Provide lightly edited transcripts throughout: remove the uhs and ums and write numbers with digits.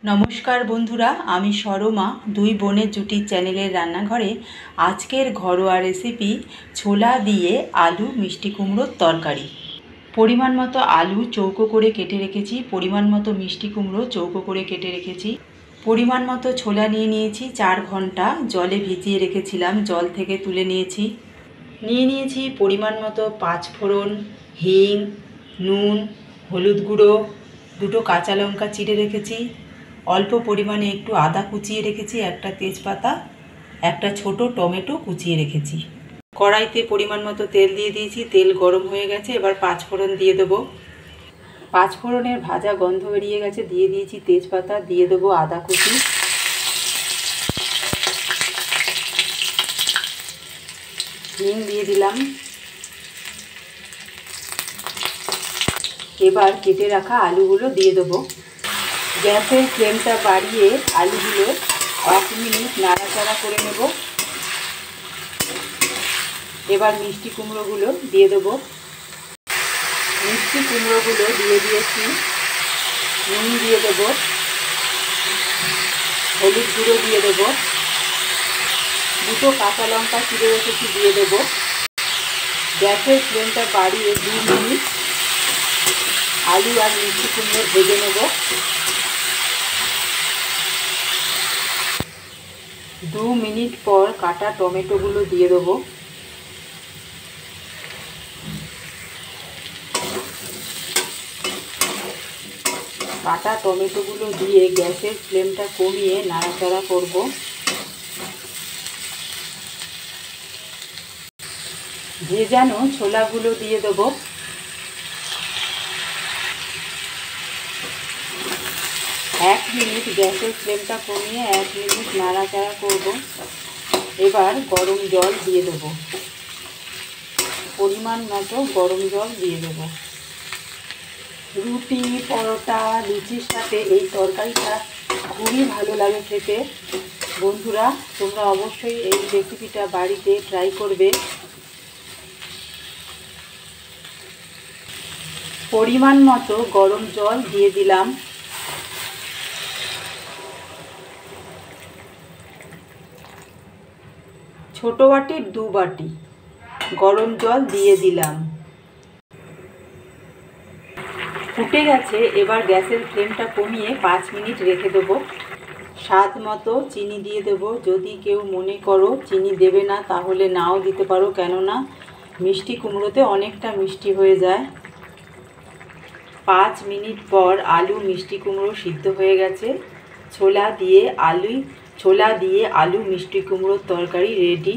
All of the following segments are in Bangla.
নমস্কার বন্ধুরা, আমি সরমা দুই বোনের জুটির চ্যানেলের রান্নাঘরে আজকের ঘরোয়া রেসিপি ছোলা দিয়ে আলু মিষ্টি কুমড়োর তরকারি। পরিমাণ মতো আলু চৌকো করে কেটে রেখেছি, পরিমাণ মতো মিষ্টি কুমড়ো চৌকো করে কেটে রেখেছি, পরিমাণ মতো ছোলা নিয়ে নিয়েছি। 4 ঘন্টা জলে ভিজিয়ে রেখেছিলাম, জল থেকে তুলে নিয়েছি। নিয়েছি পরিমাণ মতো 5 ফোড়ন, হিং, নুন, হলুদ গুঁড়ো, 2টো কাঁচা লঙ্কা চিড়ে রেখেছি, অল্প পরিমাণে একটু আদা কুচিয়ে রেখেছি, একটা তেজপাতা, একটা ছোট টমেটো কুচিয়ে রেখেছি। কড়াইতে পরিমাণ মতো তেল দিয়ে দিয়েছি, তেল গরম হয়ে গেছে। এবার 5 ফোড়ন দিয়ে দেবো। 5 ফোড়নের ভাজা গন্ধ বেরিয়ে গেছে, দিয়ে দিয়েছি তেজপাতা, দিয়ে দেবো আদা কুচি, হিং দিয়ে দিলাম। এবার কেটে রাখা আলুগুলো দিয়ে দেবো। গ্যাসের ফ্লেমটা বাড়িয়ে আলুগুলো 1 মিনিট নাড়াচাড়া করে নেব। এবার মিষ্টি কুমড়োগুলো দিয়ে দেবো। মিষ্টি কুমড়োগুলো দিয়ে দিয়েছি, নুন দিয়ে দেবো, হলুদ গুঁড়ো দিয়ে দেবো, 2টো কাঁচা লঙ্কা চিড়ে রেখেছি দিয়ে দেবো। গ্যাসের ফ্লেমটা বাড়িয়ে 2 মিনিট আলু আর মিষ্টি কুমড়ো ভেজে নেব। 2 মিনিট পর কাটা টমেটোগুলো দিয়ে দেবো। কাটা টমেটোগুলো দিয়ে গ্যাসের ফ্লেমটা কমিয়ে নাড়াচাড়া করব। ভেজানো ছোলাগুলো দিয়ে দেবো। এক মিনিট গ্যাসের ফ্লেমটা কমিয়ে 1 মিনিট নাড়াচাড়া করব। এবার গরম জল দিয়ে দেবো, পরিমাণ মতো গরম জল দিয়ে দেবো। রুটি, পরোটা, লুচির সাথে এই তরকারিটা খুবই ভালো লাগে খেতে। বন্ধুরা, তোমরা অবশ্যই এই রেসিপিটা বাড়িতে ট্রাই করবে। পরিমাণ মতো গরম জল দিয়ে দিলাম। ছোট বাটির 2 বাটি গরম জল দিয়ে দিলাম। ফুটে গেছে। এবার গ্যাসের ফ্লেমটা কমিয়ে 5 মিনিট রেখে দেবো। স্বাদ মতো চিনি দিয়ে দেবো। যদি কেউ মনে করো চিনি দেবে না তাহলে নাও দিতে পারো, কেননা মিষ্টি কুমড়োতে অনেকটা মিষ্টি হয়ে যায়। 5 মিনিট পর আলু মিষ্টি কুমড়ো সিদ্ধ হয়ে গেছে। ছোলা দিয়ে আলু মিষ্টি কুমড়োর তরকারি রেডি।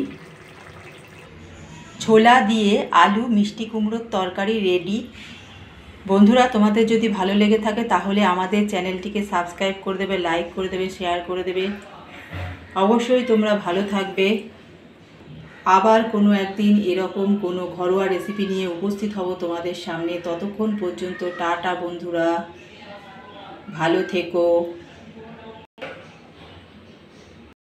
ছোলা দিয়ে আলু মিষ্টি কুমড়োর তরকারি রেডি। বন্ধুরা, তোমাদের যদি ভালো লেগে থাকে তাহলে আমাদের চ্যানেলটিকে সাবস্ক্রাইব করে দেবে, লাইক করে দেবে, শেয়ার করে দেবে। অবশ্যই তোমরা ভালো থাকবে। আবার কোনো একদিন এরকম কোনো ঘরোয়া রেসিপি নিয়ে উপস্থিত হব তোমাদের সামনে। ততক্ষণ পর্যন্ত টাটা বন্ধুরা, ভালো থেকো।